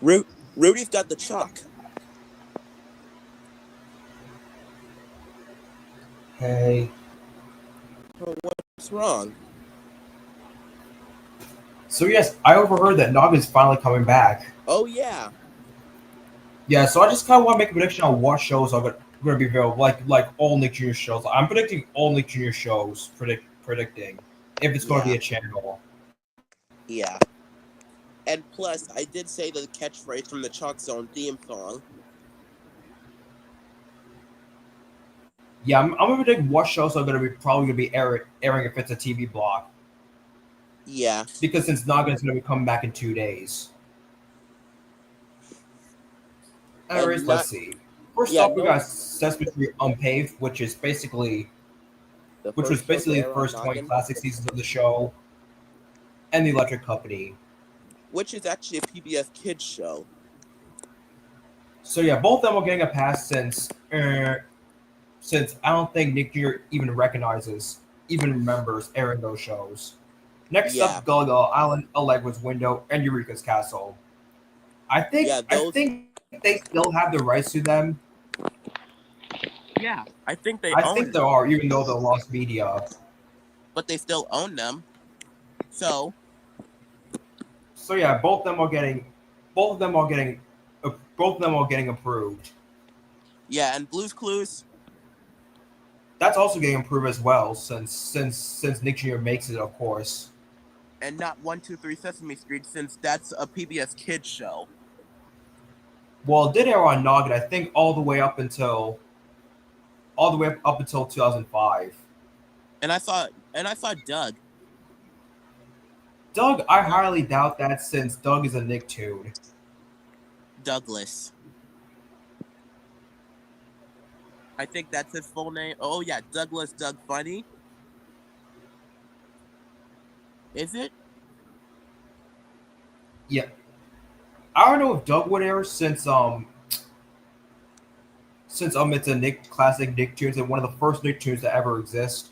Rudy's got the chalk. Hey. Oh, what's wrong? So yes, I overheard that Noggin's finally coming back. Oh yeah, Yeah, so I just kind of want to make a prediction on what shows are going to be available, like all Nick Jr. shows. I'm predicting all Nick Jr. shows. Predicting if it's going to be yeah, a channel. yeah. And plus, I did say the catchphrase from the Chalk Zone theme song. Yeah, I'm going to predict what shows are going to be probably going to be airing if it's a TV block. Yeah, Because since Noggin's going to be coming back in 2 days. and Anyways, let's not see. First yeah off, we no got Sesame Street Unpaved, the which was first show to basically the air on first 20 Noggin, classic seasons of the show, and the Electric Company. which is actually a PBS Kids show. So yeah, both of them are getting a pass since I don't think Nick Jr. even remembers airing those shows. Next Yeah, up, Gullah Gullah Island, Allegra's Window, and Eureka's Castle. yeah, I those. think they still have the rights to them. Yeah, I think they I think own, there are, even though they're lost media. but they still own them. So So yeah, both of them are getting, both of them are getting approved. yeah, and Blue's Clues. That's also getting approved as well, since Nick Jr. makes it, of course. And not 123 Sesame Street, since that's a PBS Kids show. Well, it did air on Noggin, I think, all the way up until 2005. And I saw Doug. Doug, I highly doubt that since Doug is a Nicktoon. Douglas. I think that's his full name. Oh yeah, Douglas Doug Funny. Is it? Yeah, I don't know if Doug would air since it's a classic Nicktoons and one of the first Nicktoons to ever exist.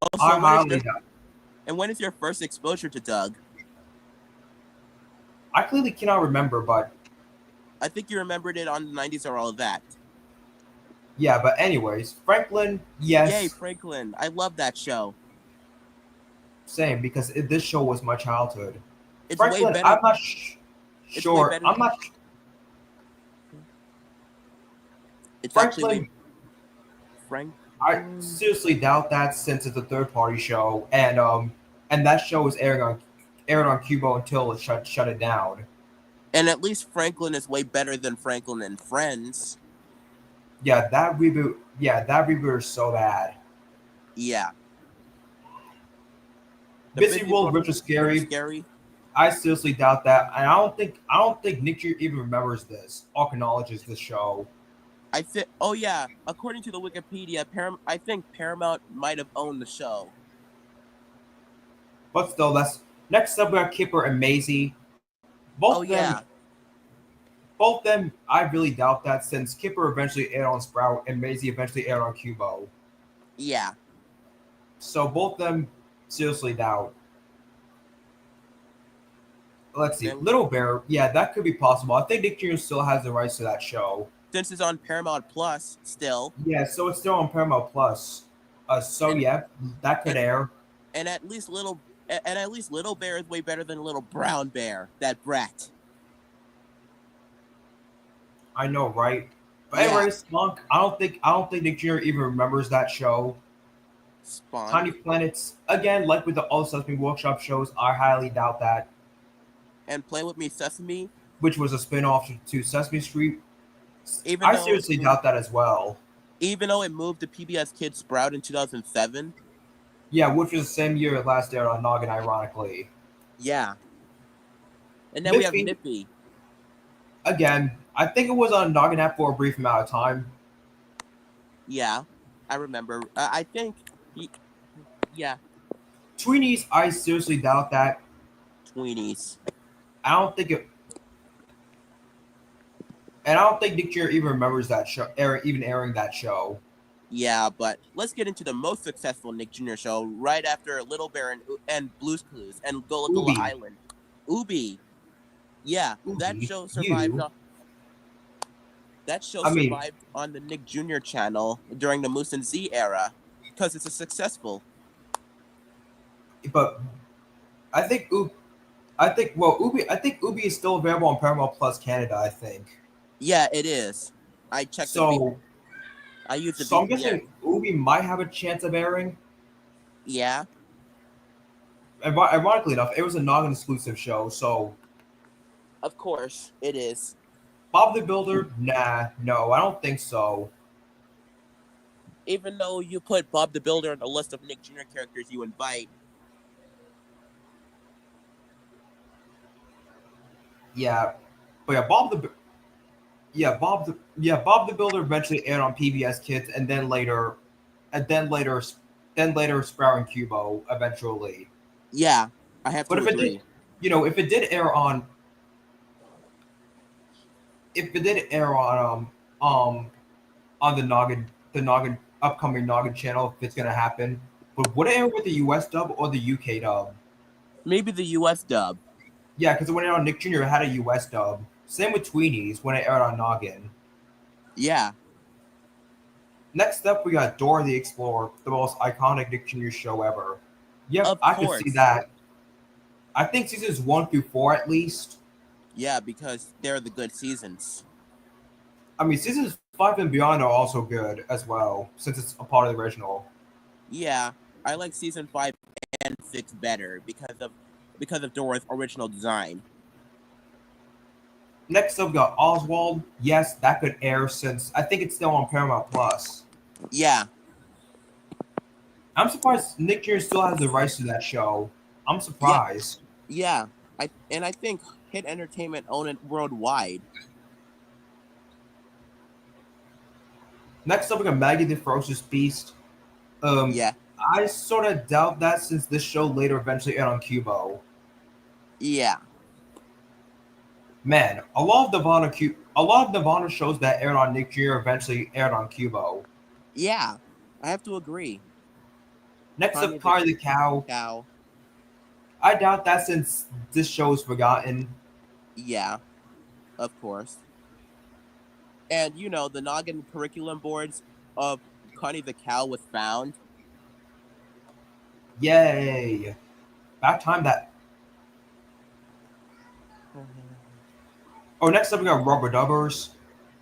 Oh, so I highly doubt. when is your first exposure to Doug? I clearly cannot remember, but I think you remembered it on the 90s or all of that. yeah. But anyways, Franklin, Yay, yes, Franklin. I love that show. same because this show was my childhood. It's way Franklin, better. I'm not It's way sure. better. I'm not. It's actually Franklin, way Frank. I seriously doubt that since it's a third party show and that show is aired on Cubo until it shut it down. And at least Franklin is way better than Franklin and Friends. That reboot is so bad. Yeah. The Busy World Rich is scary. Scary. I seriously doubt that. And I don't think Nick Jr. even remembers this or acknowledges this show. I think. Oh yeah. According to the Wikipedia, I think Paramount might have owned the show. But still, that's next up we have Kipper and Maisie. Both Oh of them yeah. Both them, I really doubt that since Kipper eventually aired on Sprout and Maisie eventually aired on Cubo. Yeah. So both them, seriously doubt. Let's see. Then, Little Bear, yeah, that could be possible. I think Nick Jr. still has the rights to that show. since it's on Paramount Plus still, Yeah, so it's still on Paramount Plus. So and yeah, that could air. and at least Little Bear is way better than Little Brown Bear. That brat. I know, right? But Yeah. anyways, Monk, I don't think Nick Jr. even remembers that show. Spawn. Tiny Planets, again, like with the All Sesame Workshop shows, I highly doubt that. And Play With Me Sesame. Which was a spin-off to Sesame Street. Even I though seriously doubt that as well. Even though it moved to PBS Kids Sprout in 2007. Yeah, which was the same year it last aired on Noggin, ironically. Yeah. And then we have Nippy. Nippy. Again, I think it was on Noggin app for a brief amount of time. Yeah, I remember. I think. Yeah. Tweenies, I seriously doubt that. Tweenies. I don't think it. And I don't think Nick Jr. even remembers that show, even airing that show. Yeah, but let's get into the most successful Nick Jr. show right after Little Bear and Blue's Clues and Gullah Gullah Ubi. Island. Ubi. Yeah, Ubi, you. that show I mean, survived on the Nick Jr. channel during the Moose and Z era because it's a successful. but I think Ubi. I think Ubi is still available on Paramount Plus Canada. I think Yeah, it is. I checked the V. so. I used the So I'm VPN. guessing Ubi might have a chance of airing. Yeah, Ironically enough, it was a Noggin exclusive show, so of course it is. Bob the Builder, nah, no, I don't think so. Even though you put Bob the Builder on the list of Nick Jr. characters you invite. Yeah, but Bob the Builder eventually aired on PBS Kids, and then later Sprout and Cubo eventually. Yeah, I have But to if it did, agree. if it did air on, if it did air on the Noggin upcoming Noggin channel, if it's gonna happen, but would it air with the US dub or the UK dub? Maybe the US dub. Yeah, because when it aired on Nick Jr., it had a US dub. Same with Tweenies when it aired on Noggin. Yeah, Next up, we got Dora the Explorer, the most iconic Nick Jr. show ever. Yep, of I could see course. that. I think seasons 1 through 4 at least. Yeah, because they're the good seasons. I mean, seasons 5 and beyond are also good as well, since it's a part of the original. Yeah, I like season 5 and 6 better because of Dora's original design. Next up, we got Oswald. Yes, that could air since I think it's still on Paramount Plus. Yeah, I'm surprised Nick Jr. still has the rights to that show. I'm yeah, surprised. yeah. I think Hit Entertainment own it worldwide. Next up, we got Maggie the Ferocious Beast. Um, Yeah, I sort of doubt that since this show later eventually aired on Cubo. yeah, Man, a lot of Nirvana shows that aired on Nick Jr. eventually aired on Cubo. yeah. I have to agree. Next Connie up, the Connie the Cow. Cow. I doubt that since this show is forgotten. Yeah, of course. And the Noggin curriculum boards of Connie the Cow was found. Yay! About time that. Oh, next up we got Rubber Dubbers.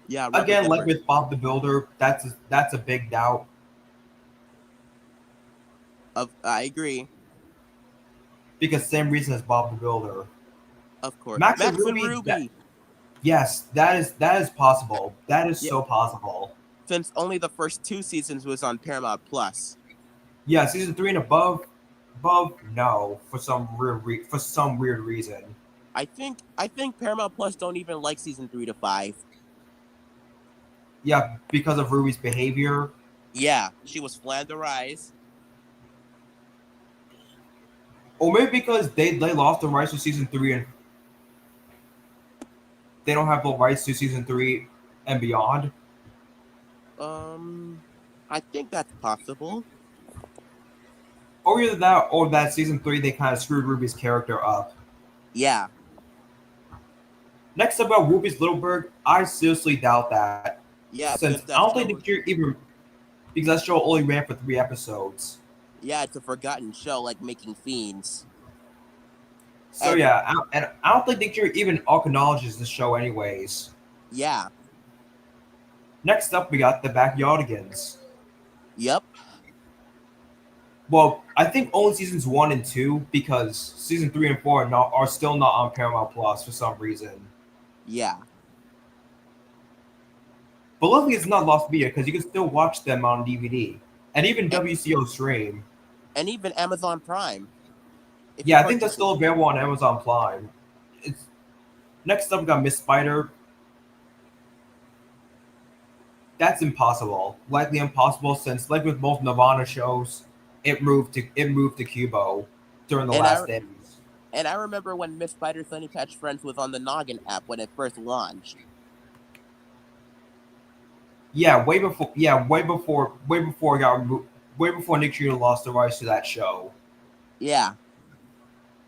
Yeah, Rubber Again, like Dubbers. with Bob the Builder, that's a big doubt I agree. because same reason as Bob the Builder. Of course. Max and Max and Ruby, Ruby. yes, that is possible. That is Yeah, so possible. since only the first 2 seasons was on Paramount Plus. Yeah, season 3 and above, no, for some weird reason. I think Paramount Plus don't even like season 3 to 5. Yeah, because of Ruby's behavior, Yeah, she was flanderized. or maybe because they lost the rights to season 3 and they don't have the rights to season 3 and beyond. I think that's possible. Or either that, or that season 3 they kind of screwed Ruby's character up. Yeah, Next about Ruby's Littleberg, I seriously doubt that. yeah, Since because I that don't think show, the year even because that show only ran for 3 episodes. yeah, it's a forgotten show like Making Fiends. So And yeah, and I don't think Nick Fury even acknowledges the show anyways. yeah, Next up, we got the Backyardigans. yep, Well, I think only seasons 1 and 2 because season 3 and 4 are still not on Paramount Plus for some reason. yeah. But luckily, it's not lost media because you can still watch them on DVD and even And, WCO Stream. and even Amazon Prime, if you Yeah, I think that's purchase it. still available on Amazon Prime. It's next up, we got Miss Spider. That's impossible. Likely impossible since, like with most Nirvana shows, it moved to Cubo during the And I last days. and I remember when Miss Spider Sunny Patch Friends was on the Noggin app when it first launched. Yeah, way before. Yeah, way before Nick Jr. lost the rights to that show. Yeah,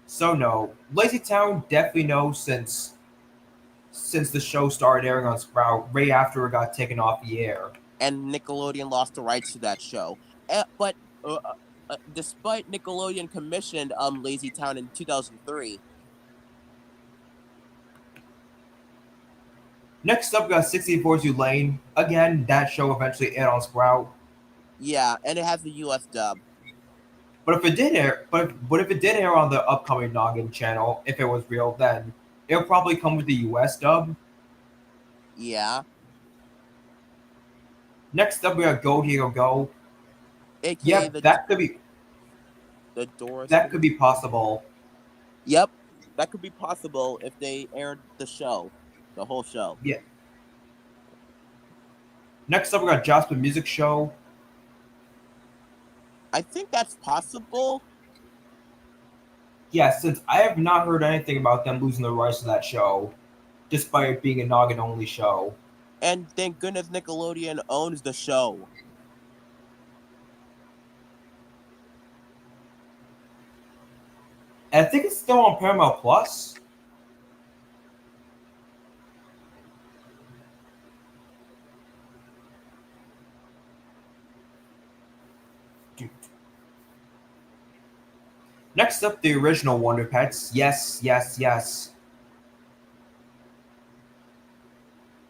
So no, Lazy Town definitely no since since the show started airing on Sprout right after it got taken off the air. And Nickelodeon lost the rights to that show. But despite Nickelodeon commissioned Lazy Town in 2003. Next up, we got 64 Lane. Again, that show eventually aired on Sprout. Yeah, and it has the US dub. But if it did air, but if it did air on the upcoming Noggin channel, if it was real, then it'll probably come with the US dub. Yeah. Next up, we got Go Hero Go. AKA Yep, the Doors. that could be possible. Yep, that could be possible if they aired the show, the whole show. Yeah. Next up, we got Jasper Music Show. I think that's possible. Yeah, since I have not heard anything about them losing the rights to that show, despite it being a Noggin only show. And thank goodness Nickelodeon owns the show. And I think it's still on Paramount Plus. Dude. Next up, the original Wonder Pets. Yes, yes, yes.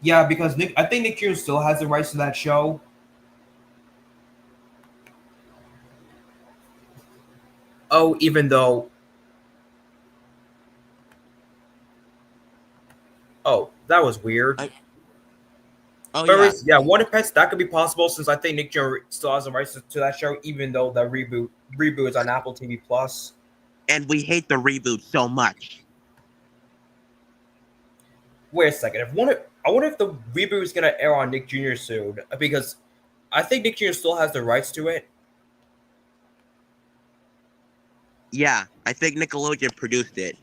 Yeah, because I think Nick Fury still has the rights to that show. Oh, even though. Oh, that was weird. Oh Anyways, yeah, Wonder Pets, that could be possible since I think Nick Fury still has the rights to that show, even though the reboot is on Apple TV Plus. And we hate the reboot so much. Wait a second. I wonder if the reboot is gonna air on Nick Jr. soon, because I think Nick Jr. still has the rights to it. Yeah, I think Nickelodeon produced it.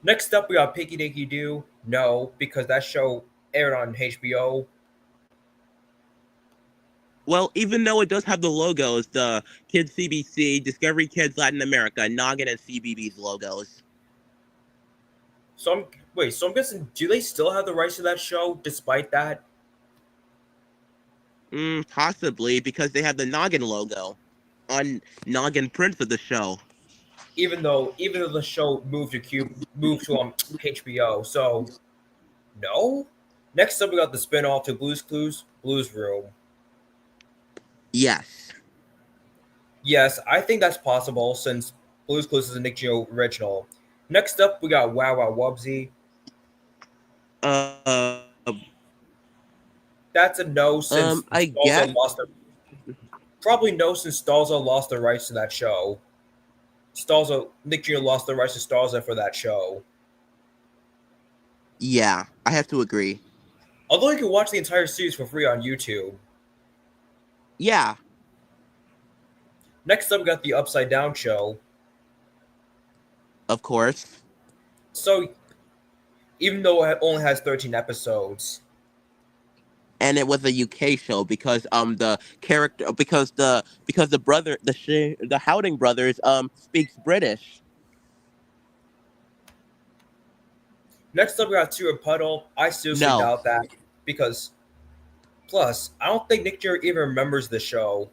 Next up, we got Pinky Dinky Doo. No, because that show aired on HBO. Well, even though it does have the logos, the Kids CBC, Discovery Kids Latin America, Noggin, and CBB's logos. So I'm guessing, do they still have the rights to that show despite that? Possibly, because they have the Noggin logo on Noggin prints of the show. Even though the show moved to HBO, so no. Next up, we got the spin-off to Blue's Clues, Blues Room. Yes. Yes, I think that's possible since Blue's Clues is a Nick Geo original. Next up, we got Wow Wow Wubsy. That's a no since I guess probably no since Stalza lost the rights to that show. Nick Geo lost the rights to Stalza for that show. Yeah, I have to agree. Although you can watch the entire series for free on YouTube. Yeah. Next up, we got the Upside Down Show. Of course. So, even though it only has 13 episodes, and it was a UK show because the character because the brother the Howling brothers speaks British. Next up, we got Two and Puddle. I seriously doubt that because, plus, I don't think Nick Fury even remembers the show.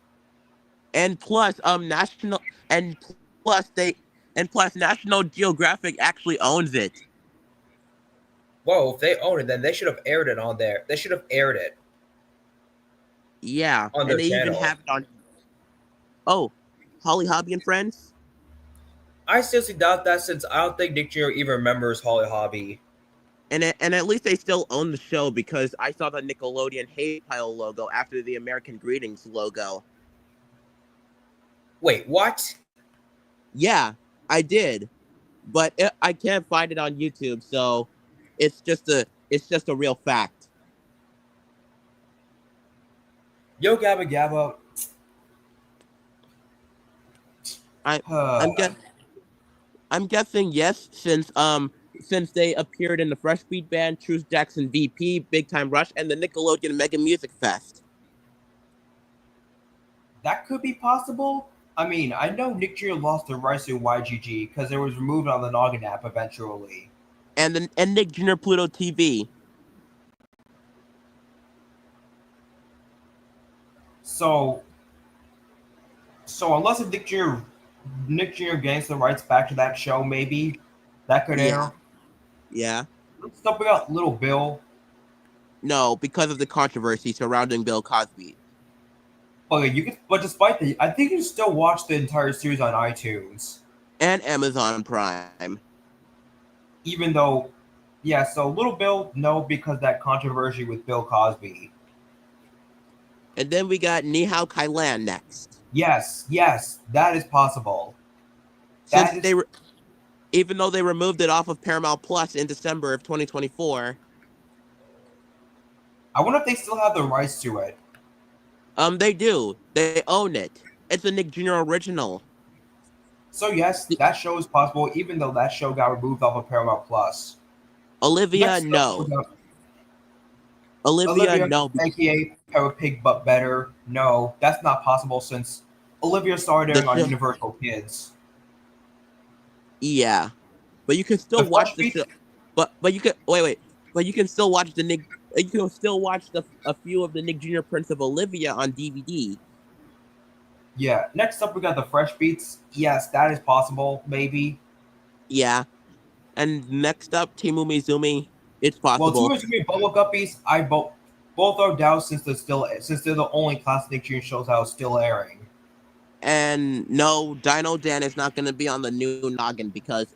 And plus, National Geographic actually owns it. Whoa, if they own it, then they should have aired it on there. They should have aired it. Yeah, on and they channel. Even have it on. Oh, Holly Hobby and Friends. I seriously doubt that since I don't think Nick Jr. even remembers Holly Hobby. And at least they still own the show because I saw the Nickelodeon Hate Pile logo after the American Greetings logo. Wait, what? Yeah, I did, but I can't find it on YouTube, so it's just a real fact. Yo Gabba Gabba. I'm guessing yes, since they appeared in the Fresh Beat Band, Truce Jackson VP, Big Time Rush, and the Nickelodeon Mega Music Fest. That could be possible. I mean, I know Nick Jr. lost the rights to YGG because it was removed on the Noggin app eventually. And Nick Jr. Pluto TV. So so unless if Nick Jr. gains the rights back to that show, maybe that could Yeah, air. yeah. Next up, we got Little Bill. No, because of the controversy surrounding Bill Cosby Okay, you could, but despite the, I think you can still watch the entire series on iTunes, and Amazon Prime. even though, yeah. So Little Bill, no, because that controversy with Bill Cosby. And then we got Nihao Kailan next. Yes, yes, that is possible. Since That they, is. even though they removed it off of Paramount Plus in December of 2024, I wonder if they still have the rights to it. they do. They own it. It's a Nick Jr. original. So yes, The- that show is possible, even though that show got removed off of Paramount Plus. Olivia, Next up, we no. got Olivia, Olivia, no. aka Peppa Pig, but better. No, that's not possible since Olivia started The airing on show, Universal Kids. yeah, but you can The still watch Fresh the Beat, show. But you can wait. But you can still watch the Nick. You can still watch a few of the Nick Jr. Prince of Olivia on DVD. yeah. Next up, we got the Fresh Beats. Yes, that is possible, maybe. Yeah, and next up, Timu Mizumi. It's Well, two possible. is gonna be Bubble Guppies. I both are down since they're the only classic Junior shows that are still airing. And no, Dino Dan is not going to be on the new Noggin because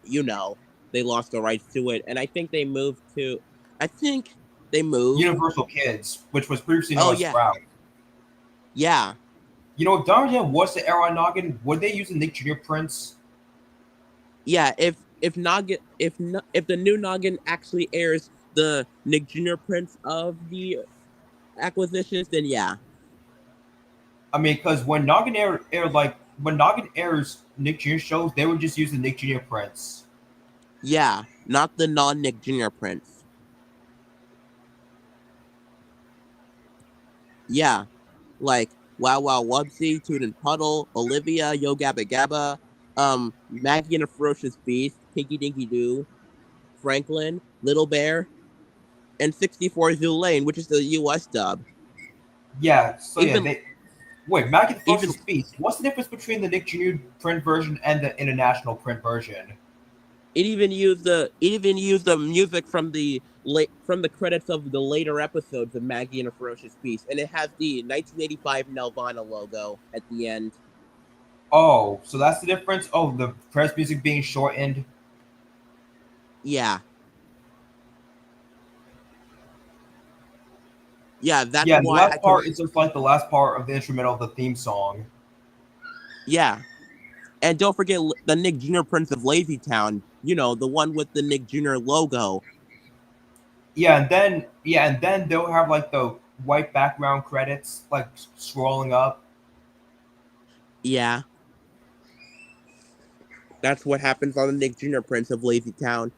they lost the rights to it, and I think they moved to. I think they moved. Universal Kids, which was previously Oh known as yeah, Sprout. yeah, You know, if Darjan was to air on Noggin, would they use the Nick Jr. Prince? yeah. If Noggin if the new Noggin actually airs the Nick Jr. Prince of the acquisitions, then yeah, I mean, because when when Noggin airs Nick Jr. shows, they would just use the Nick Jr. Prince. yeah, not the non Nick Jr. Prince. Yeah, like Wow Wow Wubsy, Toot and Puddle, Olivia, Yo Gabba Gabba, Maggie and the Ferocious Beast, Pinky Dinky Doo, Franklin, Little Bear, and 64 Zoo Lane, which is the US dub. Yeah, so yeah, Even they wait. Maggie the even Ferocious Beast. What's the difference between the Nick Jr. print version and the international print version? it even used the music from the credits of the later episodes of Maggie and the Ferocious Beast, and it has the 1985 Nelvana logo at the end. Oh, so that's the difference. Oh, the press music being shortened. Yeah, yeah, that's Yeah, the why I last can. part is just like the last part of the instrumental of the theme song. Yeah, and don't forget the Nick Jr. Prince of Lazy Town. The one with the Nick Jr. logo. And then they'll have like the white background credits like scrolling up. Yeah, that's what happens on the Nick Jr. Prince of Lazy Town.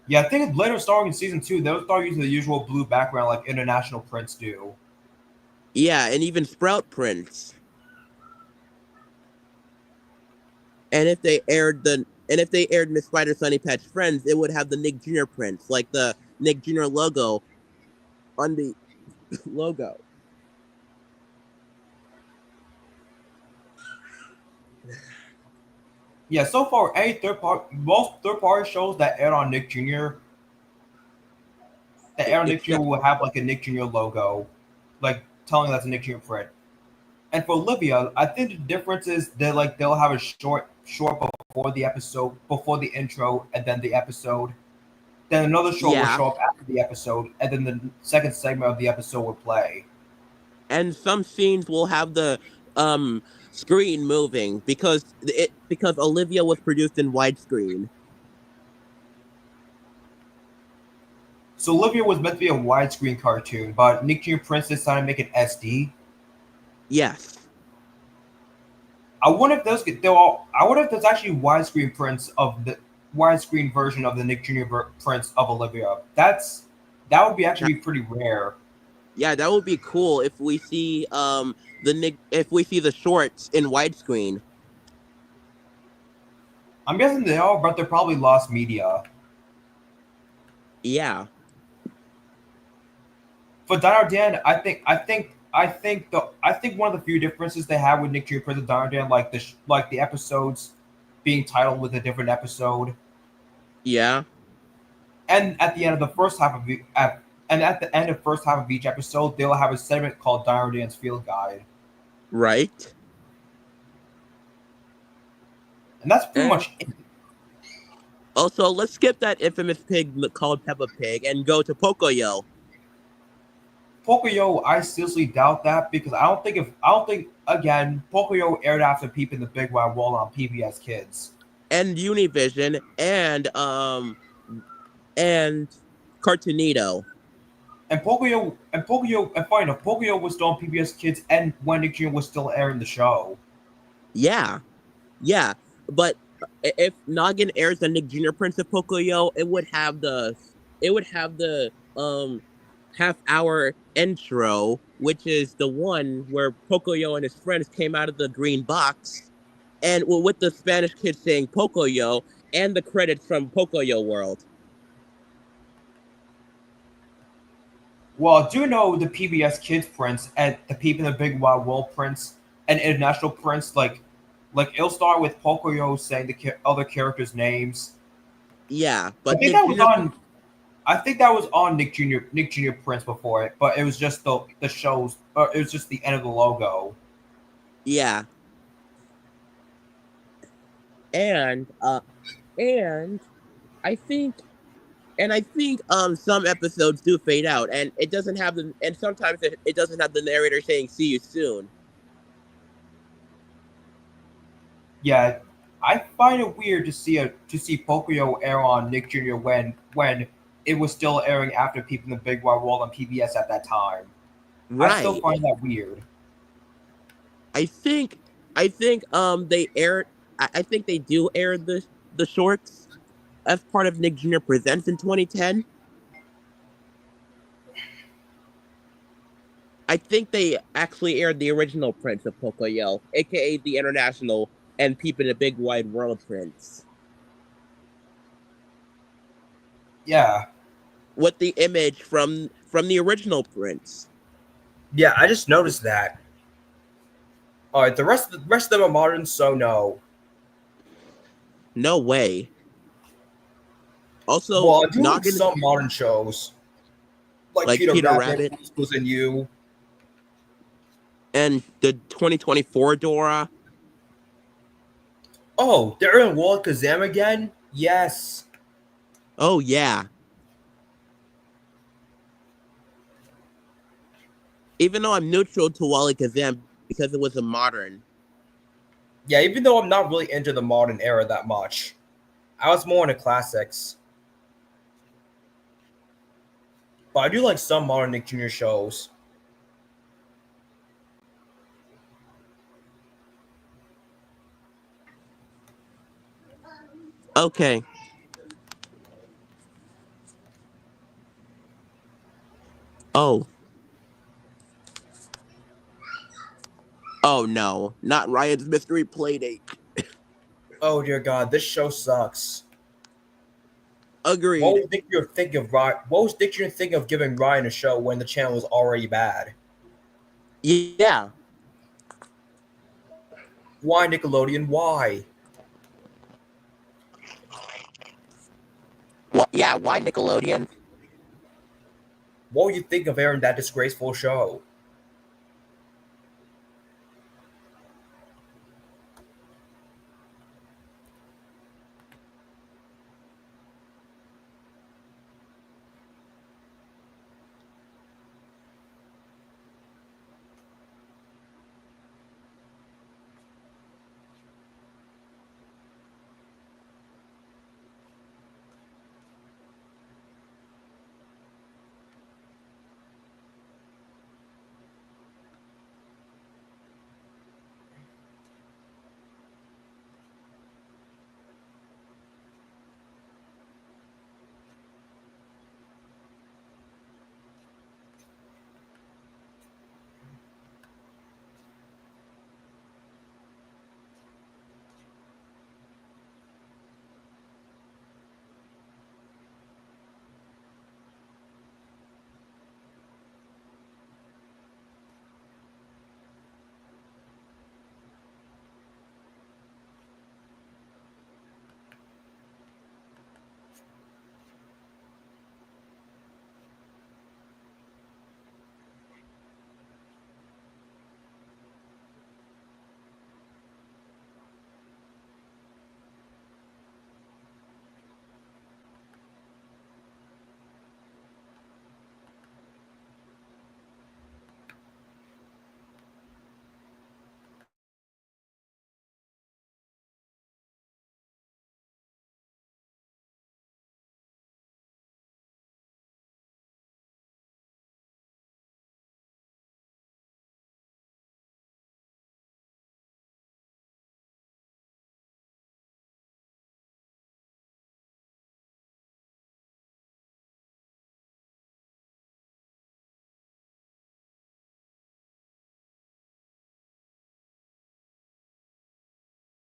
Yeah, I think later starting in season two, they'll start using the usual blue background like international prints do. Yeah, and even Sprout Prince. And if they aired Miss Spider Sunny Patch Friends, it would have the Nick Jr. Prince, like the Nick Jr. logo on the logo. Yeah, so far most third party shows that air on Nick Jr. that air on Nick Jr. Except will have like a Nick Jr. logo, like telling that's a Nick Jr. print. And for Olivia, I think the difference is that like they'll have a short before the episode, before the intro, and then the episode. Then another short will yeah, show up after the episode, and then the second segment of the episode will play. and some scenes will have the screen moving because Olivia was produced in widescreen. So Olivia was meant to be a widescreen cartoon, but Nick Jr. Prince decided to make it SD. Yes. I wonder if those get they'll. I wonder if there's actually widescreen prints of the widescreen version of the Nick Jr. Prince of Olivia. That would be actually pretty rare. Yeah, that would be cool if we see if we see the shorts in widescreen. I'm guessing they are, but they're probably lost media. Yeah. For Dino Dan, I think I think one of the few differences they have with Nick Jr. Prince of Darndan, like the episodes being titled with a different episode, Yeah, and at the end of the first half of and at the end of first half of each episode, they'll have a segment called Darndan's Field Guide, right. and that's pretty And much it. also, let's skip that infamous pig called Peppa Pig and go to Pocoyo Pocoyo, I seriously doubt that because I don't think again Pocoyo aired after Peeping the Big Wide Wall on PBS Kids. and Univision and Cartoonito. And fine enough, Pocoyo was still on PBS Kids and when Nick Jr. was still airing the show. Yeah, yeah. But if Noggin airs the Nick Jr. Prince of Pocoyo, it would have the half-hour intro, which is the one where Pocoyo and his friends came out of the green box, and well, with the Spanish kid saying Pocoyo and the credits from Pocoyo World. Well, do you know the PBS Kids Prince and the Peep in the Big Wild World Prince and International Prince? Like it'll start with Pocoyo saying the other characters' names. Yeah, I but think Nick that was Jr. on. I think that was on Nick Jr. Prince before it, but it was just the shows. It was just the end of the logo. Yeah, and and I think I think some episodes do fade out, and it doesn't have the and sometimes it doesn't have the narrator saying "see you soon." Yeah, I find it weird to see Pocoyo air on Nick Jr. when it was still airing after Peep in the Big Wide World on PBS at that time. I still Right. find that weird. I think they aired. I think they do air the shorts as part of Nick Jr. Presents in 2010. I think they actually aired the original Prince of Pocoyo, aka the International and Peep in the Big Wide World Prince, Yeah, with the image from the original Prince. yeah, I just noticed that. All right, the rest of them are modern, so no. No way. Also, Well, I do like Noggin some modern shows, like like Peter Peter Rabbit, Rabbit Schools and You. and the 2024 Dora. Oh, they're in World Kazam again. Yes. Oh yeah. Even though I'm neutral to Wally Kazam because it was a modern. Yeah, even though I'm not really into the modern era that much, I was more into classics. But I do like some modern Nick Jr. shows. Okay. Oh. Oh no. Not Ryan's Mystery Playdate. Oh dear God, this show sucks. What Agreed. was Nick Jr. thinking of Ryan? What was Nick Jr. thinking of giving Ryan a show when the channel was already bad? Yeah. Why Nickelodeon? Why? Well, yeah, why Nickelodeon? What would you think of airing that disgraceful show?